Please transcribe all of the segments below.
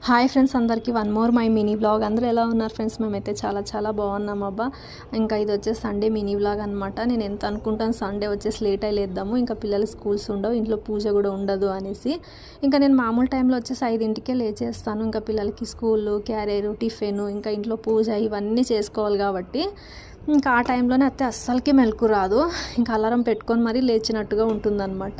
Hi friends, అందరికీ one more my mini blog. అందరూ ఎలా ఉన్నారు ఫ్రెండ్స్? మేమైతే చాలా చాలా బాగున్నాం అబ్బా. ఇంకా ఇది వచ్చేసి సండే మినీ బ్లాగ్ అనమాట. నేను ఎంత అనుకుంటాను సండే వచ్చేసి లేట్ అయి లేద్దాము, ఇంకా పిల్లలు స్కూల్స్ ఉండవు, ఇంట్లో పూజ కూడా ఉండదు అనేసి. ఇంకా నేను మామూలు టైంలో వచ్చేసి 5ంటికే లేచేస్తాను. ఇంకా పిల్లలకి స్కూలు, క్యారియరు, టిఫిన్, ఇంకా ఇంట్లో పూజ ఇవన్నీ చేసుకోవాలి కాబట్టి ఇంకా ఆ టైంలోనే అయితే అస్సలకి మెలకు రాదు. ఇంకా అలారం పెట్టుకొని మరీ లేచినట్టుగా ఉంటుందన్నమాట.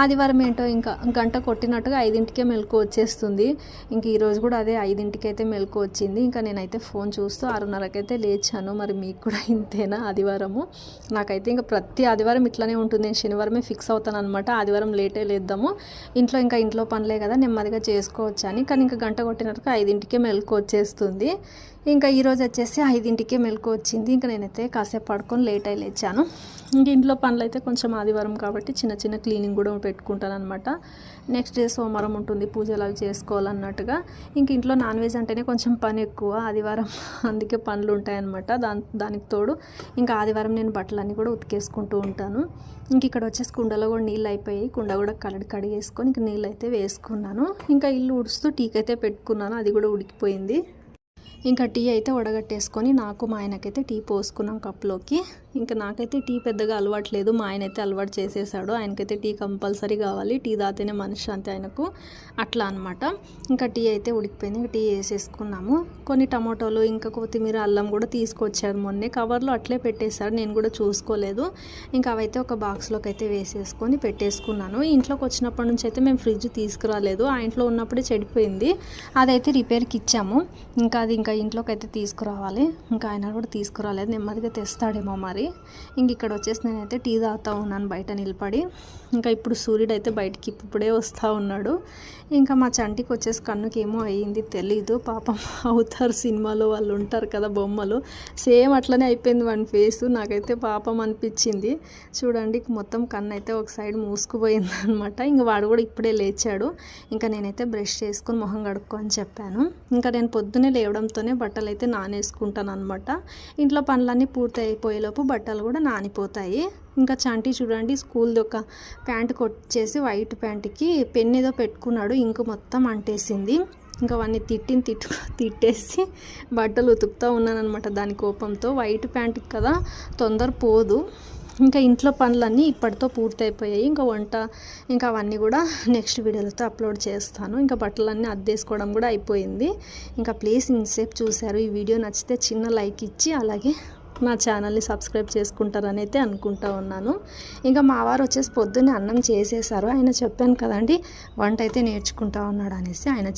ఆదివారం ఏంటో ఇంకా గంట కొట్టినట్టుగా 5ంటికే మెలకు వచ్చేస్తుంది. ఇంక ఈరోజు కూడా అదే 5ంటికి అయితే మెలకు వచ్చింది. ఇంకా నేనైతే ఫోన్ చూస్తూ 6:30కి అయితే లేచాను. మరి మీకు కూడా ఇంతేనా ఆదివారము? నాకైతే ఇంకా ప్రతి ఆదివారం ఇట్లానే ఉంటుంది. నేను శనివారమే ఫిక్స్ అవుతాను అనమాట, ఆదివారం లేటే లేద్దాము, ఇంట్లో పనులే కదా నెమ్మదిగా చేసుకోవచ్చు అని. కానీ ఇంకా గంట కొట్టినట్టుగా 5ంటికే మెలకు వచ్చేస్తుంది. ఇంకా ఈరోజు వచ్చేసి 5ంటికే మెలకు వచ్చింది. ఇంకా నేనైతే కాసేపు పడుకొని లేట్ అయి లేచాను. ఇంక ఇంట్లో పనులు అయితే కొంచెం ఆదివారం కాబట్టి చిన్న చిన్న క్లీనింగ్ కూడా పెట్టుకుంటాను అనమాట. నెక్స్ట్ డే సోమవారం ఉంటుంది, పూజలు అవి చేసుకోవాలన్నట్టుగా. ఇంక ఇంట్లో నాన్ వెజ్ అంటేనే కొంచెం పని ఎక్కువ ఆదివారం, అందుకే పనులు ఉంటాయన్నమాట. దానికి తోడు ఇంకా ఆదివారం నేను బట్టలన్నీ కూడా ఉతికేసుకుంటూ ఉంటాను. ఇంక ఇక్కడ వచ్చేసి కుండలో కూడా నీళ్ళు అయిపోయాయి, కుండ కూడా కడిగేసుకొని ఇంక నీళ్ళు అయితే వేసుకున్నాను. ఇంకా ఇల్లు ఉడుస్తూ టీకి అయితే పెట్టుకున్నాను, అది కూడా ఉడికిపోయింది. ఇంకా టీ అయితే వడగట్టేసుకొని నాకు మా ఆయనకైతే టీ పోసుకున్నాం కప్లోకి. ఇంకా నాకైతే టీ పెద్దగా అలవాటు లేదు, మా ఆయన అయితే అలవాటు చేసేసాడు. ఆయనకైతే టీ కంపల్సరీ కావాలి, టీ తాతేనే మనశ్శాంతి ఆయనకు, అట్లా అనమాట. ఇంకా టీ అయితే ఉడికిపోయింది, ఇంకా టీ వేసేసుకున్నాము. కొన్ని టమాటోలు ఇంకా కొత్తిమీర అల్లం కూడా తీసుకొచ్చాడు మొన్నే, కవర్లో అట్లే పెట్టేశాడు, నేను కూడా చూసుకోలేదు. ఇంకా అవైతే ఒక బాక్స్లోకి అయితే వేసేసుకొని పెట్టేసుకున్నాను. ఇంట్లోకి వచ్చినప్పటి నుంచి అయితే మేము ఫ్రిడ్జ్ తీసుకురాలేదు, ఆ ఇంట్లో ఉన్నప్పుడే చెడిపోయింది, అదైతే రిపేర్కి ఇచ్చాము. ఇంకా అది ఇంకా ఇంట్లోకి అయితే తీసుకురావాలి. ఇంకా ఆయన కూడా తీసుకురాలేదు, నెమ్మదిగా తెస్తాడేమో మరి. ఇంక ఇక్కడ వచ్చేసి నేనైతే టీ తాగుతూ ఉన్నాను బయట నిలబడి. ఇంకా ఇప్పుడు సూర్యుడు అయితే బయటికి ఇప్పుడే వస్తూ ఉన్నాడు. ఇంకా మా చంటికి వచ్చేసి కన్నుకి ఏమో అయ్యింది తెలీదు, పాపం అవుతారు సినిమాలో వాళ్ళు ఉంటారు కదా బొమ్మలు, సేమ్ అట్లనే అయిపోయింది వాని ఫేస్. నాకైతే పాపం అనిపించింది. చూడండి మొత్తం కన్ను అయితే ఒక సైడ్ మూసుకుపోయింది అనమాట. ఇంకా వాడు కూడా ఇప్పుడే లేచాడు. ఇంకా నేనైతే బ్రష్ చేసుకొని మొహం కడుక్కో అని చెప్పాను. ఇంకా నేను పొద్దునే లేవడంతోనే బట్టలు అయితే నానేసుకుంటాను అనమాట. ఇంట్లో పనులన్నీ పూర్తి అయిపోయేలోపు బట్టలు కూడా నానిపోతాయి. ఇంకా చంటి చూడండి స్కూల్ది ఒక ప్యాంట్ కొట్టేసి వైట్ ప్యాంట్కి పెన్ ఏదో పెట్టుకున్నాడు, ఇంక మొత్తం అంటేసింది. ఇంకా వాడిని తిట్టేసి బట్టలు ఉతుకుతూ ఉన్నాను అనమాట దాని కోపంతో. వైట్ ప్యాంట్కి కదా తొందర పోదు. ఇంకా ఇంట్లో పనులన్నీ ఇప్పటితో పూర్తి అయిపోయాయి. ఇంకా వంట ఇంకా అవన్నీ కూడా నెక్స్ట్ వీడియోలతో అప్లోడ్ చేస్తాను. ఇంకా బట్టలన్నీ అద్దేసుకోవడం కూడా అయిపోయింది. ఇంకా ప్లీజ్ ఇంతసేపు చూశారు, ఈ వీడియో నచ్చితే చిన్న లైక్ ఇచ్చి అలాగే నా ఛానల్ని సబ్స్క్రైబ్ చేసుకుంటారని అయితే అనుకుంటా ఉన్నాను. ఇంకా మా వారు వచ్చేసి పొద్దున్నే అన్నం చేసేసారు. ఆయన చెప్పాను కదండి వంట అయితే నేర్చుకుంటా ఉన్నాడు అనేసి, ఆయన